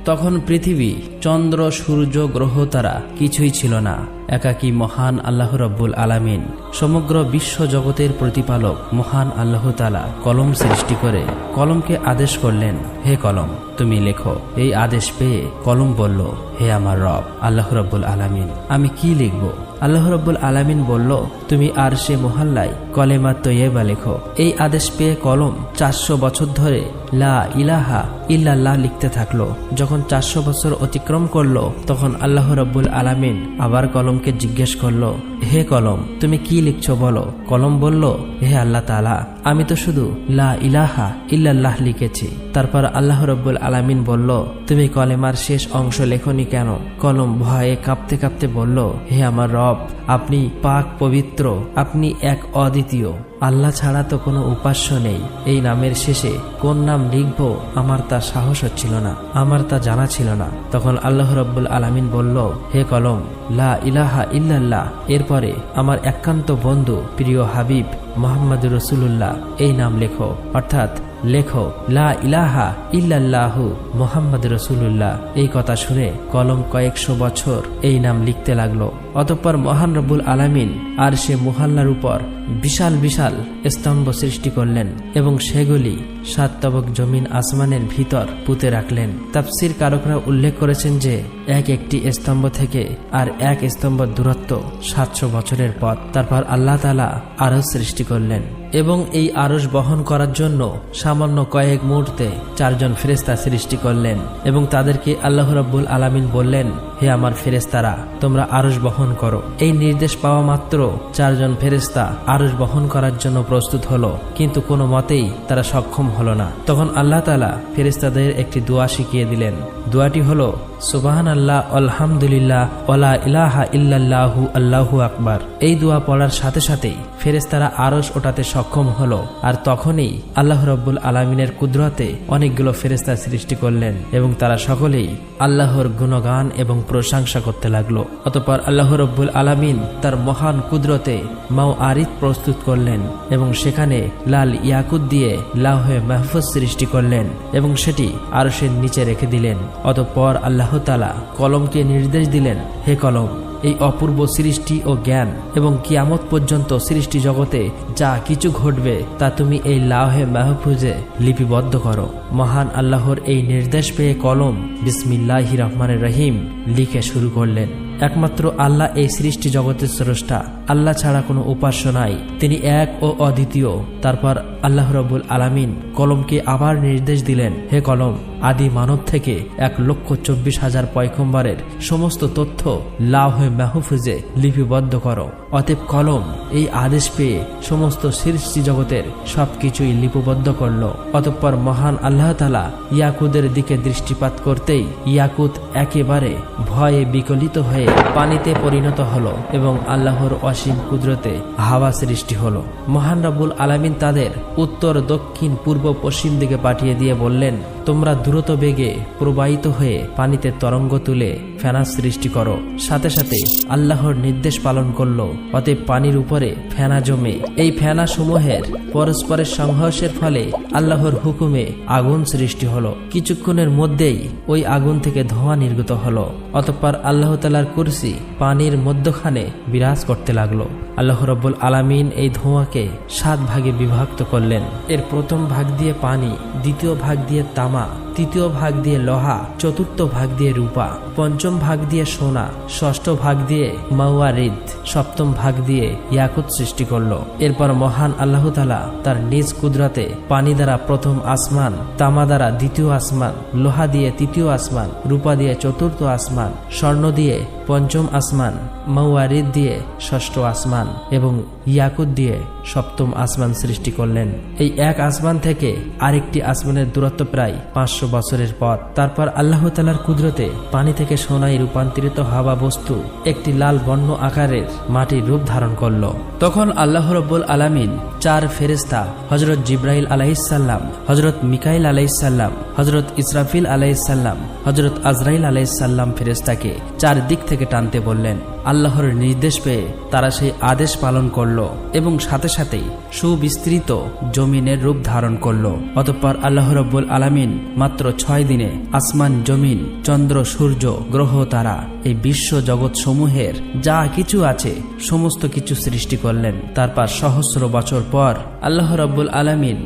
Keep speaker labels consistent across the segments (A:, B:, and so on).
A: তখন পৃথিবী, চন্দ্র, সূর্য, গ্রহ তারা কিছুই ছিল না। একাকী মহান আল্লাহ রব্বুল আলামিন, সমগ্র বিশ্ব জগতের প্রতিপালক মহান আল্লাহ তাআলা কলম সৃষ্টি করে কলমকে আদেশ করলেন, হে কলম তুমি লেখো। এই আদেশ পেয়ে কলম বলল, হে আমার রব আল্লাহ রব্বুল আলামিন, আমি কি লিখব? আল্লাহ রব্বুল আলামিন বলল, তুমি আরশে মুহাল্লায় কলেমা তৈয়্যিবা লেখো। এই আদেশ পেয়ে কলম 400 বছর ধরে লা ইলাহা ইল্লাল্লাহ লিখতে থাকলো। যখন 400 বছর অতিক্রম করলো, তখন আল্লাহ রব্বুল আলামিন আবার কলমকে জিজ্ঞেস করলো, হে কলম তুমি কি লিখছো বলো। কলম বলল, হে আল্লাহ তাআলা, আমি তো শুধু লা ইলাহা ইল্লাল্লাহ লিখেছি। তারপর আল্লাহ রব্বুল আলামিন বলল, তুমি কলেমার শেষ অংশ লেখনি কেন? কলম ভয়ে কাঁপতে কাঁপতে বলল, হে আমার রব, আপনি পাক পবিত্র, আপনি এক অদ্বিতীয়, আল্লাহ ছাড়া তো কোনো উপাস্য নেই। এই নামের শেষে কোন নাম লিখব আমার তা সাহস হচ্ছিল না, আমার তা জানা ছিল না। তখন আল্লাহ রব্বুল আলামিন বলল, হে কলম লা ইলাহা ইল্লাল্লাহ, এরপরে আমার একান্ত বন্ধু প্রিয় হাবিব মুহাম্মদুর রাসূলুল্লাহ এই নাম লেখো। অর্থাৎ লেখো লা ইলাহা ইল্লাল্লাহু মুহাম্মদুর রাসূলুল্লাহ। এই কথা শুনে কলম কয়েকশো বছর এই নাম লিখতে লাগলো। অতঃপর মহান রব্বুল আলামিন আরশে মুহাল্লার উপর বিশাল বিশাল স্তম্ভ সৃষ্টি করলেন এবং সেগুলি 7 তবক জমিন আসমানের ভিতর পুঁতে রাখলেন। তাফসীর কারকরা উল্লেখ করেছেন যে এক একটি স্তম্ভ থেকে আর এক স্তম্ভ দূরত্ব 700 বছরের পথ। তারপর আল্লাহ তাআলা আরশ সৃষ্টি করলেন এবং এই আরশ বহন করার জন্য সামান্য কয়েক মুহূর্তে 4 জন ফেরেশতা সৃষ্টি করলেন এবং তাদেরকে আল্লাহ রাব্বুল আলামিন বললেন, হে আমার ফেরেশতারা, তোমরা আরশ বহন করো। এই নির্দেশ পাওয়া মাত্র 4 জন ফেরেশতা আরশ বহন করার জন্য প্রস্তুত হলো, কিন্তু কোনো মতেই তারা সক্ষম হলো না। তখন আল্লাহ তাআলা ফেরেশতাদের একটি দোয়া শিখিয়ে দিলেন। দোয়াটি হলো সুবহানাল্লাহ, আলহামদুলিল্লাহ, ওয়ালা ইলাহা ইল্লাল্লাহু, আল্লাহু আকবার। এই দোয়া পড়ার সাথে সাথেই ফেরেশতারা আরশ ওঠাতে সক্ষম হলো। আর তখনই আল্লাহ রাব্বুল আলামিনের কুদরতে অনেকগুলো ফেরেশতা সৃষ্টি করলেন এবং তারা সকলেই আল্লাহর গুণগান এবং প্রশংসা করতে লাগলো। অতঃপর আল্লাহ রাব্বুল আলামিন তার মহান কুদরতে মাওআরিদ প্রস্তুত করলেন এবং সেখানে লাল ইয়াকুত দিয়ে লাওহে মাহফুজ সৃষ্টি করলেন এবং সেটি আরশের নিচে রেখে দিলেন। অতঃপর আল্লাহ তাআলা কলমকে নির্দেশ দিলেন, হে কলম, এই অপূর্ব সৃষ্টি ও জ্ঞান এবং কিয়ামত পর্যন্ত সৃষ্টি জগতে যা কিছু ঘটবে তা তুমি এই লাওহে মাহফুজে লিপিবদ্ধ করো। মহান আল্লাহর এই নির্দেশ পেয়ে কলম বিসমিল্লাহির রহমানির রহিম লিখে শুরু করলেন। একমাত্র আল্লাহ এই সৃষ্টি জগতের স্রষ্টা, আল্লাহ ছাড়া কোনো উপাস্য নাই, তিনি এক ও অদ্বিতীয়। তারপর আল্লাহ রাব্বুল আলামিন কলমকে আবার নির্দেশ দিলেন, হে কলম, আদি মানব থেকে 1,24,000 পয়গম্বরের সমস্ত তথ্য লাওহে মাহফুজে লিপিবদ্ধ করো। অতএব কলম এই আদেশ পেয়ে সমস্ত সৃষ্টি জগতের সবকিছুই লিপিবদ্ধ করল। অতঃপর মহান আল্লাহ তাআলা ইয়াকুতের দিকে দৃষ্টিপাত করতেই ইয়াকুত একেবারে ভয়ে বিকলিত হয়ে পানিতে পরিণত হলো এবং আল্লাহর অসীম কুদরতে হাওয়া সৃষ্টি হলো। মহান রব্বুল আলামিন তাদের উত্তর, দক্ষিণ, পূর্ব, পশ্চিম দিকে পাঠিয়ে দিয়ে বললেন, তোমরা দ্রুত বেগে প্রবাহিত হয়ে পানিতে তরঙ্গ তুলে ফেনা সৃষ্টি করো। সাথে সাথে আল্লাহর নির্দেশ পালন করলো। অতএব পানির উপরে ফেনা জমে এই ফেনা সমূহের পরস্পরের সংঘর্ষের ফলে আল্লাহর হুকুমে আগুন সৃষ্টি হলো। কিছুক্ষণের মধ্যেই ওই আগুন থেকে ধোঁয়া নির্গত হলো। অতঃপর আল্লাহ তাআলার কুরসি পানির মধ্যখানে বিরাজ করতে লাগলো। আল্লাহ রাব্বুল আলামিন এই ধোঁয়াকে 7 ভাগে বিভক্ত করলেন। এর প্রথম ভাগ দিয়ে পানি, দ্বিতীয় ভাগ দিয়ে তামা, তৃতীয় ভাগ দিয়ে লোহা, চতুর্থ ভাগ দিয়ে রূপা, পঞ্চম ভাগ দিয়ে সোনা, ষষ্ঠ ভাগ দিয়ে মাওয়ারিদ, সপ্তম ভাগ দিয়ে ইয়াকুত সৃষ্টি করলো। এরপর মহান আল্লাহ তাআলা তার নিজ কুদরতে পানি দ্বারা প্রথম আসমান, তামা দ্বারা দ্বিতীয় আসমান, লোহা দিয়ে তৃতীয় আসমান, রূপা দিয়ে চতুর্থ আসমান, স্বর্ণ দিয়ে পঞ্চম আসমান, মাওয়ারিদ দিয়ে ষষ্ঠ আসমান এবং ইয়াকুত দিয়ে সপ্তম আসমান সৃষ্টি করলেন। এই এক আসমান থেকে আরেকটি আসমানের দূরত্ব প্রায় 500 বছরের পথ। তারপর আল্লাহ তাআলার কুদরতে পানি থেকে সোনায় রূপান্তরিত হওয়া বস্তু একটি লাল বর্ণ আকারের মাটির রূপ ধারণ করল। তখন আল্লাহ রাব্বুল আলামিন 4 ফেরেশতা হযরত জিবরাইল আলাইহিস সালাম, হযরত মিকাইল আলাইহিস সালাম, হযরত ইসরাফিল আলাইহিস সালাম, হযরত আজরাইল আলাইহিস সালাম ফেরেশতাকে 4 দিক থেকে টানতে বললেন। আল্লাহর নির্দেশ পেয়ে তারা সেই আদেশ পালন করল এবং সাথে সাথেই সুবিস্তৃত জমিনের রূপ ধারণ করল। অতঃপর আল্লাহ রাব্বুল আলামিন মাত্র 6 দিনে আসমান, জমিন, চন্দ্র, সূর্য, গ্রহ, তারা, এই বিশ্ব জগৎ সমূহের যা কিছু আছে সমস্ত কিছু সৃষ্টি করলেন। তারপর সহস্র বছর পর আল্লাহ রাব্বুল আলামিন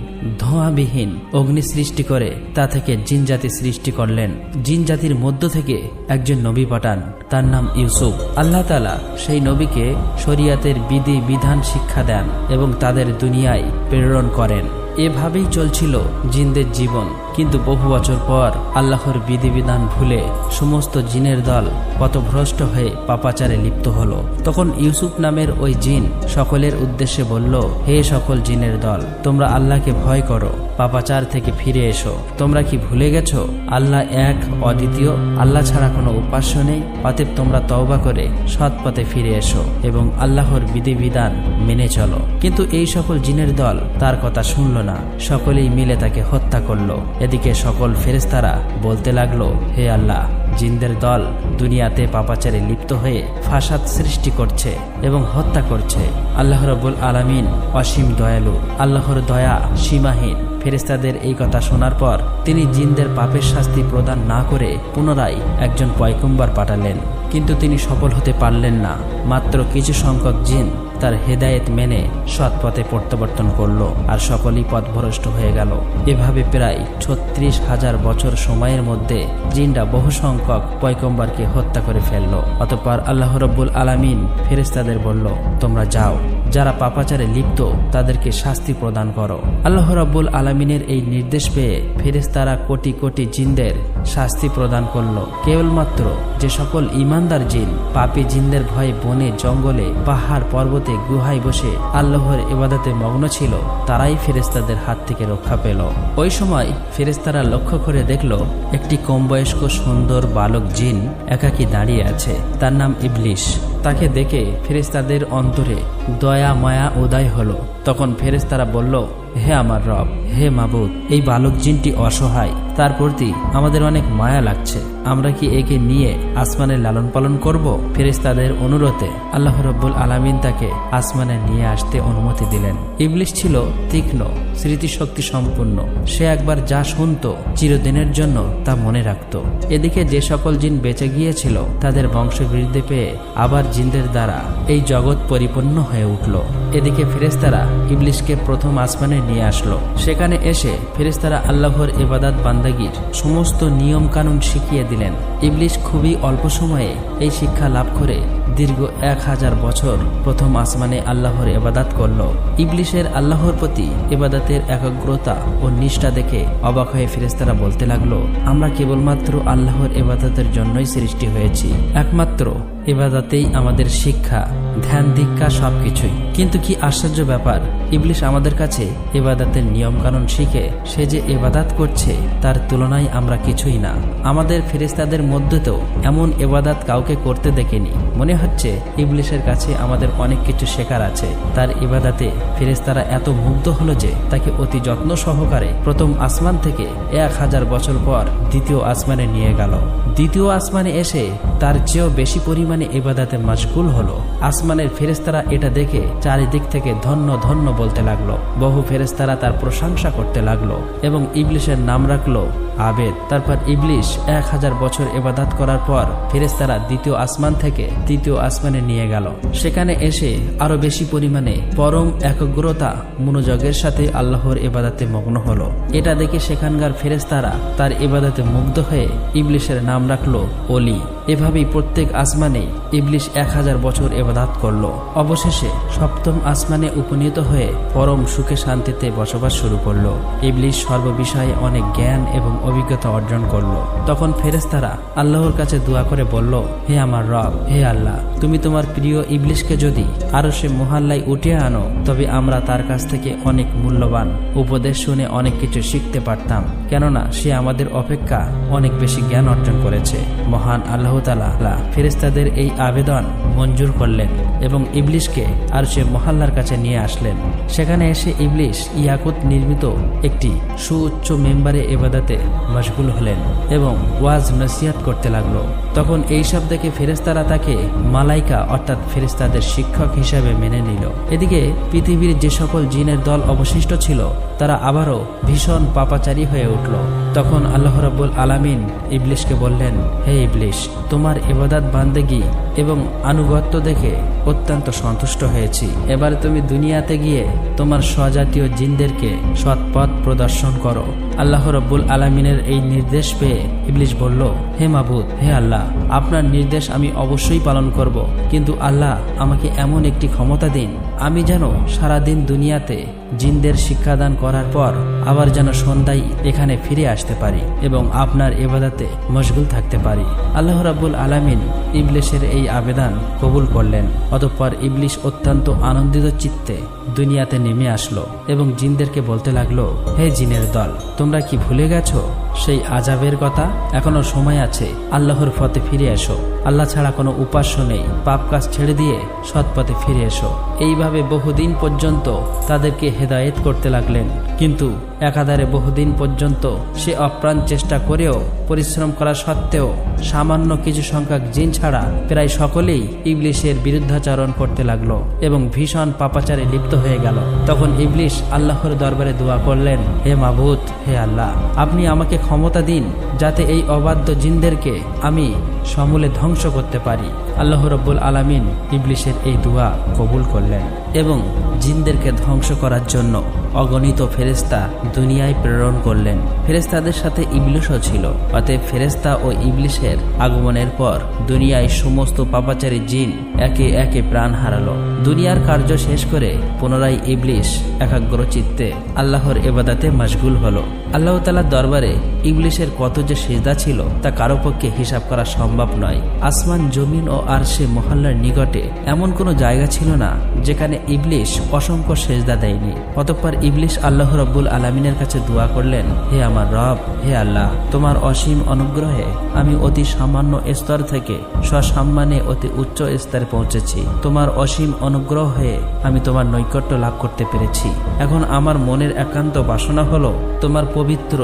A: ধোঁয়াবিহীন অগ্নি সৃষ্টি করে তা থেকে জিন জাতি সৃষ্টি করলেন। জিন জাতির মধ্য থেকে একজন নবী পাঠান, তার নাম ইউসুফ। আল্লাহ তাআলা সেই নবীকে শরিয়াতের বিধি বিধান শিক্ষা দেন এবং তাদের দুনিয়ায় প্রেরণ করেন। এভাবেই চলছিল জিনদের জীবন। কিন্তু বহু বছর পর আল্লাহর বিধিবিধান ভুলে সমস্ত জিনের দল পথভ্রষ্ট হয়ে পাপাচারে লিপ্ত হলো। তখন ইউসুফ নামের ওই জিন সকলের উদ্দেশ্যে বলল, হে সকল জিনের দল, তোমরা আল্লাহকে ভয় করো, পাপাচার থেকে ফিরে এসো। তোমরা কি ভুলে গেছো আল্লাহ এক, অদ্বিতীয়, আল্লাহ ছাড়া কোনো উপাস্য নেই? অতএব তোমরা তওবা করে সৎ পথে ফিরে এসো এবং আল্লাহর বিধিবিধান মেনে চলো। কিন্তু এই সকল জিনের দল তার কথা শুনল না, সকলেই মিলে তাকে হত্যা করলো। এদিকে সকল ফেরেশতারা বলতে লাগলো, হে আল্লাহ, জিনদের দল দুনিয়াতে পাপাচারে লিপ্ত হয়ে ফাসাদ সৃষ্টি করছে এবং হত্যা করছে। আল্লাহ রাব্বুল আলামিন অসীম দয়ালু, আল্লাহর দয়া সীমাহীন। ফেরেশতাদের এই কথা শোনার পর তিনি জিনদের পাপের শাস্তি প্রদান না করে পুনরায় একজন পয়গম্বর পাঠালেন। কিন্তু তিনি সফল হতে পারলেন না। মাত্র কিছু সংখ্যক জিন তার হেদায়েত মেনে সৎ পথে প্রত্যাবর্তন করলো আর সকলেই পথভ্রষ্ট হয়ে গেল। এভাবে প্রায় 36,000 বছর সময়ের মধ্যে জিনরা বহু সংখ্যক পয়গম্বরকে হত্যা করে ফেলল। অতঃপর আল্লাহ রাব্বুল আলামিন ফেরেশতাদের বলল, তোমরা যাও, যারা পাপাচারে লিপ্ত তাদেরকে শাস্তি প্রদান করো। আল্লাহ রাব্বুল আলামিনের এই নির্দেশ পেয়ে ফেরেশতারা কোটি কোটি জিনদের শাস্তি প্রদান করলো। কেবলমাত্র যে সকল ঈমানদার জিন পাপী জিনদের ভয়ে বনে জঙ্গলে পাহাড় পর্বতে গুহায় বসে আল্লাহর ইবাদতে মগ্ন ছিল তারাই ফেরেশতাদের হাত থেকে রক্ষা পেল। ওই সময় ফেরেশতারা লক্ষ্য করে দেখল একটি কম বয়স্ক সুন্দর বালক জিন একাকী দাঁড়িয়ে আছে। তার নাম ইবলিশ। তাকে দেখে ফেরেশতাদের অন্তরে দয়া মায়া উদয় হলো। তখন ফেরেশতারা বলল, হে আমার রব, হে মাবুদ, এই বালক জিনটি অসহায়, তার প্রতি আমাদের অনেক মায়া লাগছে। আমরা কি একে নিয়ে আসমানে লালন পালন করব? ফেরেশতাদের অনুরোধে আল্লাহ রাব্বুল আলামিন তাকে আসমানে নিয়ে আসতে অনুমতি দিলেন। ইবলিশ ছিল তীক্ষ্ণ, স্মৃতিশক্তি সম্পন্ন। সে একবার যা শুনতো চিরদিনের জন্য তা মনে রাখত। এদিকে যে সকল জিন বেঁচে গিয়েছিল তাদের বংশবৃদ্ধি পেয়ে আবার জিনদের দ্বারা এই জগৎ পরিপূর্ণ হয়ে উঠল। এদিকে ফেরেশতারা ইবলিশকে প্রথম আসমানে নিয়ে আসলো। সেখানে এসে ফেরেশতারা আল্লাহর ইবাদত বান্দাগির সমস্ত নিয়ম কানুন শিখিয়ে দিলেন। ইবলিশ খুবই অল্প সময়ে এই শিক্ষা লাভ করে দীর্ঘ 1000 বছর প্রথম আসমানে আল্লাহর ইবাদত করল। ইবলিশের আল্লাহর প্রতি ইবাদতের একাগ্রতা ও নিষ্ঠা দেখে অবাক হয়ে ফেরেশতারা বলতে লাগলো, আমরা কেবলমাত্র আল্লাহর ইবাদতের জন্যই সৃষ্টি হয়েছি। একমাত্র ইবাদতেই আমাদের শিক্ষা, ধ্যান, দীক্ষা সবকিছুই। কিন্তু কি আশ্চর্য ব্যাপার, ইবলিশ আমাদের কাছে ইবাদতের নিয়ম কানুন শিখে সে যে ইবাদত করছে তার তুলনায় আমরা কিছুই না। আমাদের ফেরেশতাদের মধ্যে তো এমন ইবাদত কাউকে করতে দেখিনি। মনে হচ্ছে ইবলিশের কাছে আমাদের অনেক কিছু শেখার আছে। তার ইবাদতে ফেরেশতারা এত মুগ্ধ হলো যে তাকে অতি যত্ন সহকারে প্রথম আসমান থেকে 1000 বছর পর দ্বিতীয় আসমানে নিয়ে গেল। দ্বিতীয় আসমানে এসে তার চেয়েও বেশি পরিমাণে ইবাদতে মশগুল হলো। আসমানের ফেরেশতারা এটা দেখে চারিদিক থেকে ধন্য ধন্য বলতে লাগলো। বহু ফেরেশতারা তার প্রশংসা করতে লাগলো এবং ইবলিশের নাম রাখলো আবেদ। তারপর ইবলিশ 1000 বছর ইবাদত করার পর ফেরেশতারা দ্বিতীয় আসমান থেকে তৃতীয় আসমানে নিয়ে গেল। সেখানে এসে আরো বেশি পরিমাণে পরম একাগ্রতা মনোযোগের সাথে আল্লাহর ইবাদতে মগ্ন হলো। এটা দেখে সেখানকার ফেরেশতারা তার ইবাদতে মুগ্ধ হয়ে ইবলিশের নাম রাখলো ওলি। এভাবেই প্রত্যেক আসমানে ইবলিশ 1000 বছর ইবাদত করলো। অবশেষে সপ্তম আসমানে উপনীত হয়ে পরম সুখে শান্তিতে বসবাস শুরু করলো। ইবলিশ সর্ববিষয়ে অনেক জ্ঞান এবং অভিজ্ঞতা অর্জন করলো। তখন ফেরেশতারা আল্লাহর কাছে দোয়া করে বলল, হে আমার রব, হে আল্লাহ, তুমি তোমার প্রিয় ইবলিশকে যদি আরশে মুহাল্লায় উঠিয়ে আনো তবে আমরা তার কাছ থেকে অনেক মূল্যবান উপদেশ শুনে অনেক কিছু শিখতে পারতাম, কেননা সে আমাদের অপেক্ষা অনেক বেশি জ্ঞান অর্জন করেছে। মহান আল্লাহ তাআলা ফেরেশতাদের এই আবেদন মঞ্জুর করলেন এবং ইবলিশকে আরশে মহল্লার কাছে নিয়ে আসলেন। সেখানে এসে ইবলিশ ইয়াকুত নির্মিত একটি সুউচ্চ মেম্বারে ইবাদতে মশগুল হলেন এবং ওয়াজ নসিহত করতে লাগলো। তখন এইসব দেখে ফেরেশতারা তাকে মালাইকা অর্থাৎ ফেরেশতাদের শিক্ষক হিসেবে মেনে নিল। এদিকে পৃথিবীর যে সকল জিনের দল অবশিষ্ট ছিল তারা আবারও ভীষণ পাপাচারী হয়ে উঠল। তখন আল্লাহ রাব্বুল আলামিন ইবলিশকে বললেন, হে ইবলিশ, তোমার ইবাদত বান্দেগী এবং আনুগত্য দেখে অত্যন্ত সন্তুষ্ট হয়েছি। এবার তুমি দুনিয়াতে গিয়ে তোমার স্বজাতীয় জিনদেরকে সৎ পথ প্রদর্শন করো। আল্লাহ রাব্বুল আলামিনের এই নির্দেশ পেয়ে ইবলিশ বলল, হে মাবুদ, হে আল্লাহ, আপনার নির্দেশ আমি অবশ্যই পালন করব, কিন্তু আল্লাহ আমাকে এমন একটি ক্ষমতা দিন আমি যেন সারাদিন দুনিয়াতে জিনদের শিক্ষাদান করার পর আবার যেন সন্ধ্যায় এখানে ফিরে আসতে পারি এবং আপনার ইবাদতে মশগুল থাকতে পারি। আল্লাহ রাব্বুল আলামিন ইবলিশের এই আবেদন কবুল করলেন। অতঃপর ইবলিশ অত্যন্ত আনন্দিত চিত্তে দুনিয়াতে নেমে আসলো এবং জিনদেরকে বলতে লাগলো, হে জিনের দল, তোমরা কি ভুলে গেছো সেই আযাবের কথা? এখনো সময় আছে, আল্লাহর পথে ফিরে এসো। আল্লাহ ছাড়া কোনো উপাস্য নেই, পাপ কাজ ছেড়ে দিয়ে সৎ পথে ফিরে এসো। এইভাবে বহুদিন পর্যন্ত তাদেরকে হেদায়েত করতে লাগলেন। কিন্তু একাধারে বহুদিন পর্যন্ত সে অপ্রাণ চেষ্টা করেও পরিশ্রম করা সত্ত্বেও সামান্য কিছু সংখ্যক জিন ছাড়া প্রায় সকলেই ইবলিশের বিরুদ্ধাচরণ করতে লাগলো এবং ভীষণ পাপাচারে লিপ্ত হয়ে গেল। তখন ইবলিশ আল্লাহর দরবারে দোয়া করলেন, হে মাবুদ, হে আল্লাহ, আপনি আমাকে ক্ষমতা দিন যাতে এই অবাধ্য জিনদেরকে আমি সমূলে ধ্বংস করতে পারি। আল্লাহ রাব্বুল আলামিন ইবলিশের এই দোয়া কবুল করলেন এবং জিনদেরকে ধ্বংস করার জন্য অগণিত ফেরেশতা দুনিয়ায় প্রেরণ করলেন। ফেরেশতাদের সাথে ইবলিশও ছিল। অতএব ফেরেশতা ও ইবলিশের আগমনের পর দুনিয়ায় সমস্ত পাপাচারী জিন একে একে প্রাণ হারালো। দুনিয়ার কার্য শেষ করে পুনরায় ইবলিশ একাগ্র চিত্তে আল্লাহর ইবাদতে মশগুল হলো। আল্লাহ তাআলার দরবারে ইবলিশের কত যে সিজদা ছিল তা কারো পক্ষে হিসাব করা সম্ভব নয়। আসমান, জমিন ও আরশে মহল্লার নিকটে এমন কোনো জায়গা ছিল না যেখানে ইবলিশ অসংখ্য সিজদা দেয়নি। অতঃপর ইবলিশ আল্লাহ রাব্বুল আলামিনের কাছে দোয়া করলেন, হে আমার রব, হে আল্লাহ, তোমার অসীম অনুগ্রহে আমি অতি সামান্য স্তর থেকে সসম্মানে অতি উচ্চ স্তরে পৌঁছেছি। তোমার অসীম অনুগ্রহ হয়ে আমি তোমার নৈকট্য লাভ করতে পেরেছি। এখন আমার মনের একান্ত বাসনা হলো তোমার পবিত্র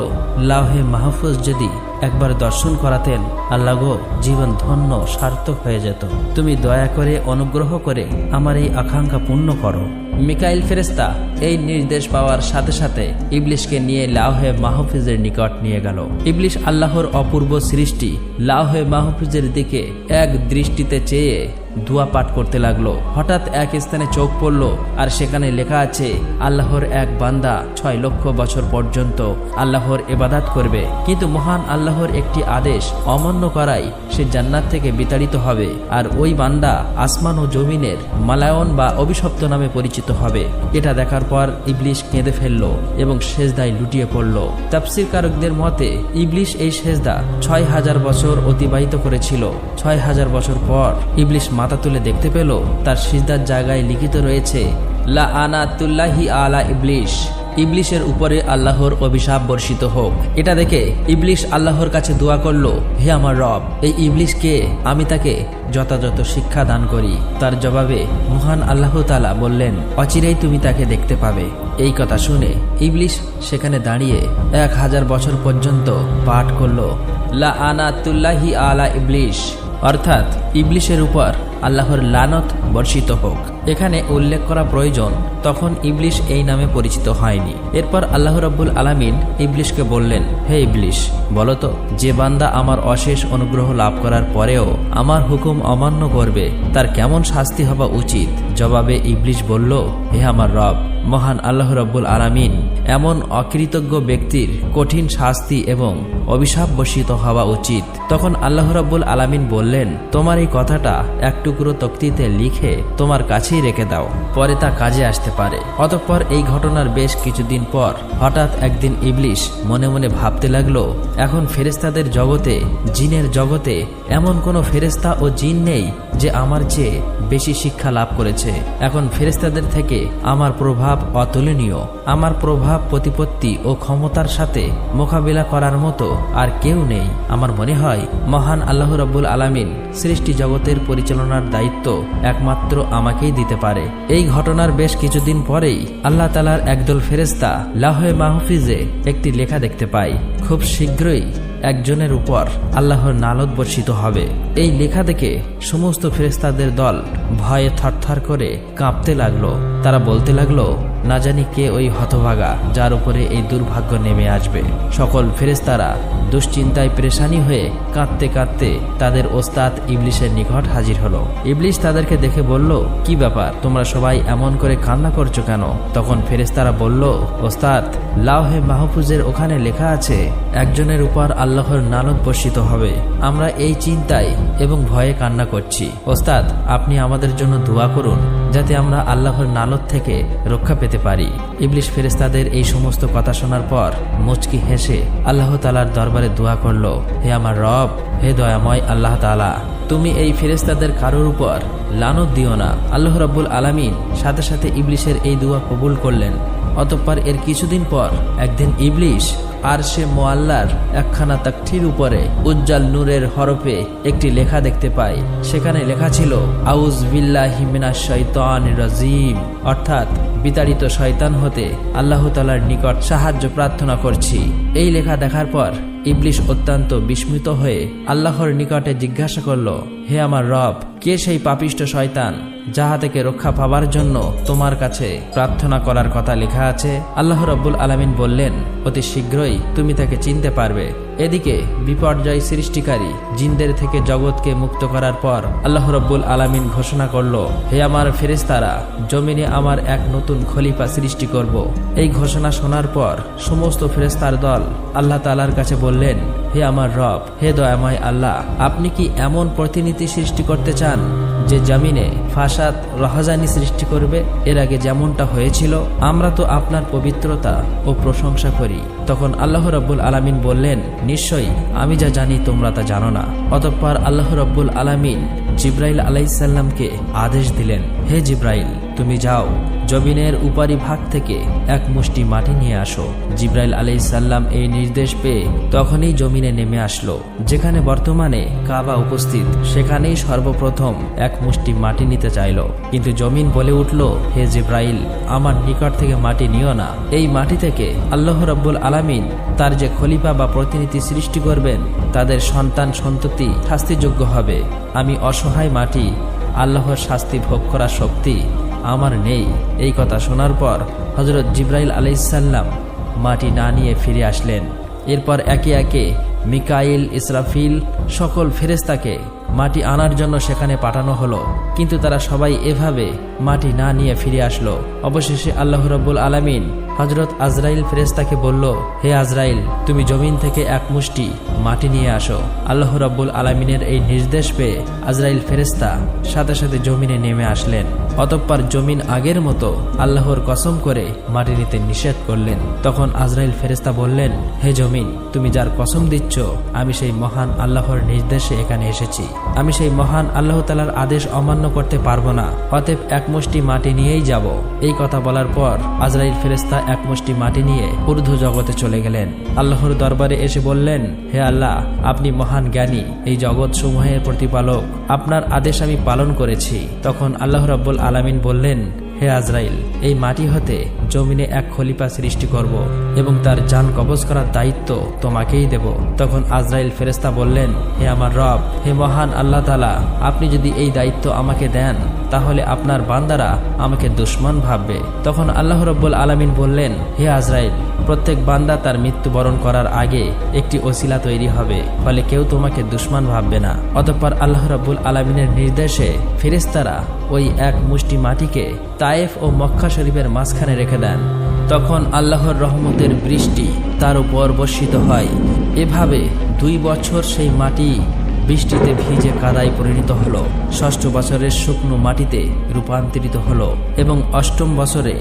A: লাওহে মাহফুজ যদি একবার দর্শন করাতেন, আল্লাহ গো, জীবন ধন্য সার্থক হয়ে যেত। তুমি দয়া করে অনুগ্রহ করে আমার এই আকাঙ্ক্ষা পূর্ণ করো। মিকাইল ফেরেশতা এই নির্দেশ পাওয়ার সাথে সাথে ইবলিশকে নিয়ে লাওহে মাহফুজের নিকট নিয়ে গেল। ইবলিশ আল্লাহর অপূর্ব সৃষ্টি লাওহে মাহফুজের দিকে এক দৃষ্টিতে চেয়ে দোয়া পাঠ করতে লাগলো। হঠাৎ এক স্থানে চোখ পড়ল আর সেখানে লেখা আছে, আল্লাহর এক বান্দা 6 লক্ষ বছর পর্যন্ত আল্লাহর ইবাদত করবে, কিন্তু মহান আল্লাহর একটি আদেশ অমান্য করায় সে জান্নাত থেকে বিতাড়িত হবে, আর ওই বান্দা আসমান ও জমিনের মালায়ন বা অভিশপ্ত নামে পরিচিত হবে। এটা দেখার পর ইবলিশ কেঁদে ফেলল এবং সেজদায় লুটিয়ে পড়ল। তাফসীরকারকদের মতে ইবলিশ এই সেজদা 6000 বছর অতিবাহিত করেছিল। 6000 বছর পর ইবলিশ মাথা তুলে দেখতে পেল তার সিজদার জায়গায় লিখিত রয়েছে, লাআনাতুল্লাহি আলা ইবলিশ, ইবলিশের উপরে আল্লাহর অভিশাপ বর্ষিত হোক। এটা দেখে ইবলিশ আল্লাহর কাছে দোয়া করলো, হে আমার রব, এই ইবলিশকে আমি তাকে যথাযথ শিক্ষা দান করি। তার জবাবে মহান আল্লাহ তাআলা বললেন, অচিরেই তুমি তাকে দেখতে পাবে। এই কথা শুনে ইবলিশ সেখানে দাঁড়িয়ে 1000 বছর পর্যন্ত পাঠ করলো, লাআনাতুল্লাহি আলা ইবলিশ, অর্থাৎ ইবলিশের উপর আল্লাহর লানত বর্ষিত হোক। এখানে উল্লেখ করা প্রয়োজন তখন ইবলিশ এই নামে পরিচিত হয়নি। এরপর আল্লাহ রাব্বুল আলামিন ইবলিশকে বললেন, হে ইবলিশ, বলতো যে বান্দা আমার অশেষ অনুগ্রহ লাভ করার পরেও আমার হুকুম অমান্য করবে তার কেমন শাস্তি হওয়া উচিত? জবাবে ইবলিশ বলল, হে আমার রব, মহান আল্লাহ রাব্বুল আলামিন এমন অকৃতজ্ঞ ব্যক্তির কঠিন শাস্তি এবং অভিশাপ বর্ষিত হওয়া উচিত। তখন আল্লাহ রাব্বুল আলামিন বললেন, তোমার এই কথাটা একটুকু টুকরো তক্তিতে লিখে তোমার কাছেই রেখে দাও, পরে তা কাজে আসতে পারে। অতঃপর এই ঘটনার বেশ কিছুদিন পর হঠাৎ একদিন ইবলিশ মনে মনে ভাবতে লাগলো, এখন ফেরেশতাদের জগতে, জিনের জগতে এমন কোনো ফেরেশতা ও জিন নেই যে আমার চেয়ে বেশি শিক্ষা লাভ করেছে। এখন ফেরেশতাদের থেকে আমার প্রভাব অতুলনীয়। আমার প্রভাব, প্রতিপত্তি ও ক্ষমতার সাথে মোকাবিলা করার মতো আর কেউ নেই। আমার মনে হয় মহান আল্লাহ রাব্বুল আলামিন সৃষ্টি জগতের পরিচালনার দায়িত্ব একমাত্র আমাকেই দিতে পারে। এই ঘটনার বেশ কিছুদিন পরেই আল্লাহ তাআলার একদল ফেরেশতা লাওহে মাহফুজে একটি লেখা দেখতে পায়, খুব শীঘ্রই একজনের উপর আল্লাহর নালত বর্ষিত হবে। এই লেখা দেখে সমস্ত ফেরেশতাদের দল ভয়ে থরথর করে কাঁপতে লাগলো। তারা বলতে লাগলো, না জানি কে ওই হতভাগা যার উপরে এই দুর্ভাগ্য নেমে আসবে। সকল ফেরেশতারা দুশ্চিন্তায় পেরেশানি হয়ে কাঁদতে কাঁদতে তাদের ওস্তাদ ইবলিশের নিকট হাজির হলো। ইবলিশ তাদেরকে দেখে বলল, কি ব্যাপার, তোমরা সবাই এমন করে কান্না করছো কেন? তখন ফেরেশতারা বলল, ওস্তাদ, লাওহে মাহফুজের ওখানে লেখা আছে একজনের উপর আল্লাহর নালত বর্ষিত হবে। আমরা এই চিন্তায় এবং ভয়ে কান্না করছি। ওস্তাদ, আপনি আমাদের জন্য দোয়া করুন যাতে আমরা আল্লাহর নালত থেকে রক্ষা পেতে পারি। ইবলিশ ফেরেশতাদের এই সমস্ত কথা শোনার পর মুচকি হেসে আল্লাহ তাআলার দরবারে দোয়া করলো, হে আমার রব, হে দয়াময় আল্লাহ তাআলা, তুমি এই ফেরেশতাদের কারোর উপর লানত দিও না। আল্লাহ রাব্বুল আলামিন সাথে সাথে ইবলিশের এই দোয়া কবুল করলেন। অতঃপর এর কিছুদিন পর একদিন ইবলিশ আরশে মুআল্লার একখানা তাকঠির উপরে উজ্জ্বল নূরের হরফে একটি লেখা দেখতে পায়। সেখানে লেখা ছিল, আউযু বিল্লাহি মিনাশ শাইতানির রাজিম, অর্থাৎ বিতাড়িত শয়তান হতে আল্লাহ তাআলার নিকট সাহায্য প্রার্থনা করছি। এই লেখা দেখার পর ইবলিশ অত্যন্ত বিস্মিত হয়ে আল্লাহর নিকটে জিজ্ঞাসা করল, হে আমার রব, কে সেই পাপিষ্ঠ শয়তান যাহা থেকে রক্ষা পাবার জন্য তোমার কাছে প্রার্থনা করার কথা লেখা আছে? আল্লাহ রাব্বুল আলামিন বললেন, অতি শীঘ্রই তুমি তাকে চিনতে পারবে। এদিকে বিপর্যয় সৃষ্টিকারী জিনদের থেকে জগৎকে মুক্ত করার পর আল্লাহ রাব্বুল আলামিন ঘোষণা করল, হে আমার ফেরেশতারা, জমিনে আমার এক নতুন খলিফা সৃষ্টি করব। এই ঘোষণা শোনার পর সমস্ত ফেরেশতার দল আল্লাহ তাআলার কাছে বললেন, হে আমার রব, হে দয়াময় আল্লাহ, আপনি কি এমন প্রতিনিধি সৃষ্টি করতে চান যে জমিনে ফাসাদ, রহজানি সৃষ্টি করবে? এর আগে যেমনটা হয়েছিল, আমরা তো আপনার পবিত্রতা ও প্রশংসা করি। তখন আল্লাহ রাব্বুল আলামিন বললেন, নিশ্চয়ই আমি যা জানি তোমরা তা জানো না। অতঃপর আল্লাহ রাব্বুল আলামিন জিব্রাইল আলাইহিস সালামকে আদেশ দিলেন, হে জিব্রাইল, তুমি যাও, জমিনের উপরি ভাগ থেকে এক মুষ্টি মাটি নিয়ে আসো। জিব্রাইল আলাইহিস সালাম এই নির্দেশ পেয়ে তখনই জমিনে নেমে আসলো। যেখানে বর্তমানে কাবা উপস্থিত, সেখানেই সর্বপ্রথম এক মুষ্টি মাটি নিতে চাইল। কিন্তু জমিন বলে উঠল, হে জিব্রাইল, আমার নিকট থেকে মাটি নিও না। এই মাটি থেকে আল্লাহ রাব্বুল আলামিন তার যে খলিফা বা প্রতিনিধি সৃষ্টি করবেন, তাদের সন্তান সন্ততি শাস্তিযোগ্য হবে। আমি অসহায় মাটি, আল্লাহর শাস্তি ভোগ করার শক্তি আমার নেই। এই কথা শোনার পর হযরত জিব্রাইল আলাইহিস সালাম মাটি না নিয়ে ফিরে আসলেন। এরপর একে একে মিকাইল, ইসরাফিল সকল ফেরেশতাকে মাটি আনার জন্য সেখানে পাঠানো হলো, কিন্তু তারা সবাই এভাবে মাটি না নিয়ে ফিরে আসলো। অবশেষে আল্লাহ রাব্বুল আলামিন হযরত আজরাইল ফেরেশতাকে বলল, হে আজরাইল, তুমি জমিন থেকে এক মুষ্টি মাটি নিয়ে আসো। আল্লাহ রাব্বুল আলামিনের এই নির্দেশ পেয়ে আজরাইল ফেরেশতা সাথে সাথে জমিনে নেমে আসলেন। অতঃপর জমিন আগের মতো আল্লাহর কসম করে মাটি নিতে নিষেধ করলেন। তখন আজরাইল ফেরেশতা বললেন, হে জমিন, তুমি যার কসম দিচ্ছ, আমি সেই মহান আল্লাহর নির্দেশে এখানে এসেছি। আমি সেই মহান আল্লাহ তাআলার আদেশ অমান্য করতে পারবো না। অতএব এক মুষ্টি মাটি নিয়েই যাব। এই কথা বলার পর আজরাইল ফেরেশতা এক মুষ্টি মাটি নিয়ে ঊর্ধ্ব জগতে চলে গেলেন। আল্লাহর দরবারে এসে বললেন, হে আল্লাহ, আপনি মহান জ্ঞানী, এই জগৎ সমূহের প্রতিপালক, আপনার আদেশ আমি পালন করেছি। তখন আল্লাহ রাব্বুল আলামিন বললেন, হে আজরাইল, এই মাটি হতে জমিনে এক খলিফা সৃষ্টি করব এবং তার জান কবজ করার দায়িত্ব তোমাকেই দেব। তখন আজরাইল ফেরেশতা বললেন, হে আমার রব, হে মহান আল্লাহ তাআলা, আপনি যদি এই দায়িত্ব আমাকে দেন, তাহলে আপনার বান্দারা আমাকে দুশমন ভাববে। তখন আল্লাহ রাব্বুল আলামিন বললেন, হে আজরাইল, প্রত্যেক বান্দা তার মৃত্যুবরণ করার আগে একটি ওসিলা তৈরি হবে, ফলে কেউ তোমাকে দুশমন ভাববে না। অতঃপর আল্লাহ রাব্বুল আলামিনের নির্দেশে ফেরেশতারা ওই এক মুষ্টি মাটিকে তায়েফ ও মক্কা শরীফের মাঝখানে রেখে দেন। তখন আল্লাহর রহমতের বৃষ্টি তার উপর বর্ষিত হয়। এভাবে 2 বছর সেই মাটি বৃষ্টিতে ভিজে কাদায় পরিণত হলো। ৬ষ্ঠ বছরের শুকনো মাটিতে রূপান্তরিত হলো এবং ৮ম বছরে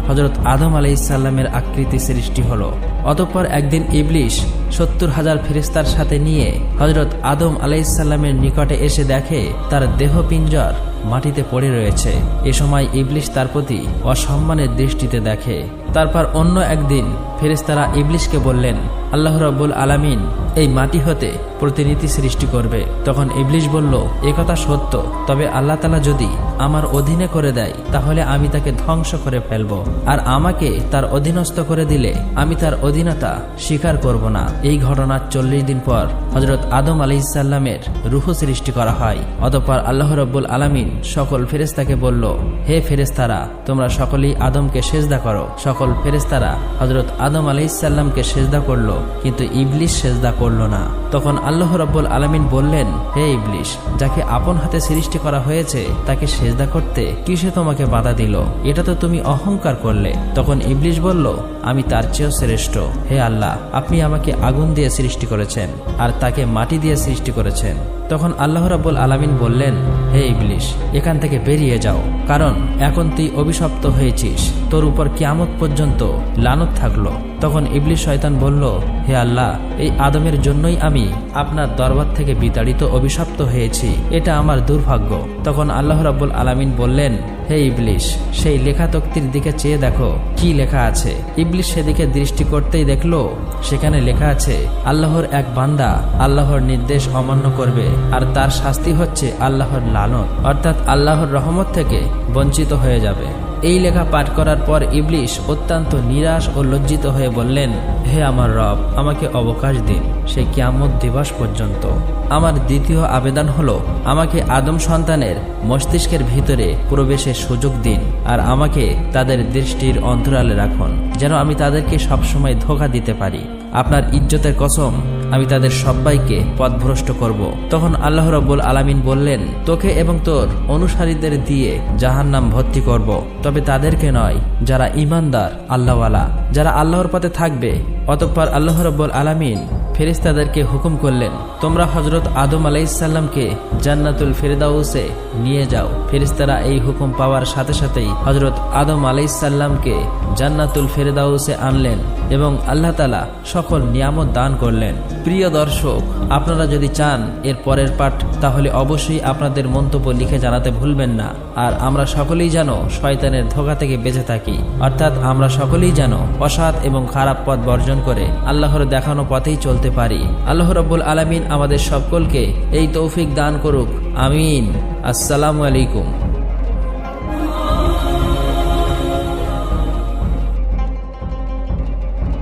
A: হযরত আদম আলাইহিসসালামের আকৃতি সৃষ্টি হলো। অতঃপর একদিন ইবলিশ ৭০,০০০ ফেরেশতার সাথে নিয়ে হযরত আদম আলাইহিসসালামের নিকটে এসে দেখে তার দেহপিঞ্জর মাটিতে পড়ে রয়েছে। এ সময় ইবলিশ তার প্রতি অসম্মানের দৃষ্টিতে দেখে। তারপর অন্য একদিন ফেরেশতারা ইবলিশকে বললেন, আল্লাহ রাব্বুল আলামিন এই মাটি হতে প্রতিনিধি সৃষ্টি করবে। তখন ইবলিশ বলল, একথা সত্য, তবে আল্লাহ তাআলা যদি আমার অধীনে করে দেয় তাহলে আমি তাকে ধ্বংস করে ফেলব, আর আমাকে তার অধীনস্থ করে দিলে আমি তার অধীনতা স্বীকার করব না। এই ঘটনার ৪০ দিন পর হযরত আদম আলাইহিসসালামের রূহ সৃষ্টি করা হয়। অতঃপর আল্লাহ রাব্বুল আলামিন সকল ফেরেশতাকে বলল, হে ফেরেশতারা, তোমরা সকলেই আদমকে সেজদা করো। সকল ফেরেশতারা হযরত আদম আলাইহিসসালামকে সেজদা করল, কিন্তু ইবলিশ সেজদা করল না। তখন আল্লাহ রাব্বুল আলামিন বললেন, হে ইবলিশ, যাকে আপন হাতে সৃষ্টি করা হয়েছে তাকে সেজদা করতে কিসে তোমাকে বাধা দিল? এটা তো তুমি অহংকার করলে। তখন ইবলিশ বলল, আমি তার চেয়েও শ্রেষ্ঠ। হে আল্লাহ, আপনি আমাকে আগুন দিয়ে সৃষ্টি করেছেন আর তাকে মাটি দিয়ে সৃষ্টি করেছেন। তখন আল্লাহ রাব্বুল আলামিন বললেন, হে ইবলিশ, এখান থেকে বেরিয়ে যাও, কারণ এখন তুই অভিশপ্ত হয়েছিস, তোর উপর কিয়ামত পর্যন্ত লানত থাকলো। তখন ইবলিশ শয়তান বলল, হে আল্লাহ, এই আদমের জন্যই আমি আপনার দরবার থেকে বিতাড়িত অভিশপ্ত হয়েছি, এটা আমার দুর্ভাগ্য। তখন আল্লাহ রাব্বুল আলামিন বললেন, হে ইবলিশ, সেই লেখা তক্তির দিকে চেয়ে দেখো কি লেখা আছে। ইবলিশ সেদিকে দৃষ্টি করতেই দেখলো সেখানে লেখা আছে, আল্লাহর এক বান্দা আল্লাহর নির্দেশ অমান্য করবে আর তার শাস্তি হচ্ছে আল্লাহর লানত, অর্থাৎ আল্লাহর রহমত থেকে বঞ্চিত হয়ে যাবে। এই লেখা পাঠ করার পর ইবলিশ অত্যন্ত নিরাশ ও লজ্জিত হয়ে বললেন, হে আমার রব, আমাকে অবকাশ দিন সেই কিয়ামত দিবস পর্যন্ত। আমার দ্বিতীয় আবেদন হলো, আমাকে আদম সন্তানের মস্তিষ্কের ভিতরে প্রবেশের সুযোগ দিন আর আমাকে তাদের দৃষ্টির অন্তরালে রাখুন, যেন আমি তাদেরকে সবসময় ধোঁকা দিতে পারি। আপনার ইজ্জতের কসম, আমি তাদের সবাইকে পথভ্রষ্ট করব। তখন আল্লাহ রাব্বুল আলামিন বললেন, তোকে এবং তোর অনুসারীদের দিয়ে জাহান্নাম ভর্তি করব, তবে তাদেরকে নয় যারা ঈমানদার আল্লাহওয়ালা, যারা আল্লাহর পথে থাকবে। অতঃপর আল্লাহ রাব্বুল আলামিন ফেরেশতাদেরকে হুকুম করলেন, তোমরা হযরত আদম আলাইহিসসালামকে জান্নাতুল ফেরদাউসে নিয়ে যাও। ফেরেশতারা এই হুকুম পাওয়ার সাথে সাথেই হযরত আদম আলাইহিসসালামকে জান্নাতুল ফেরদাউসে আনলেন এবং আল্লাহ তাআলা সকল নিয়ামত দান করলেন। প্রিয় দর্শক, আপনারা যদি চান এর পরের পাঠ, তাহলে অবশ্যই আপনাদের মন্তব্য লিখে জানাতে ভুলবেন না। আর আমরা সকলেই যেন শয়তানের ধোঁকা থেকে বেঁচে থাকি, অর্থাৎ আমরা সকলেই যেন অসৎ এবং খারাপ পথ বর্জন করে আল্লাহর দেখানো পথেই চলতে পারি। আল্লাহ রাব্বুল আলামিন আমাদের সকলকে এই তৌফিক দান করুক, আমিন। আসসালামু আলাইকুম।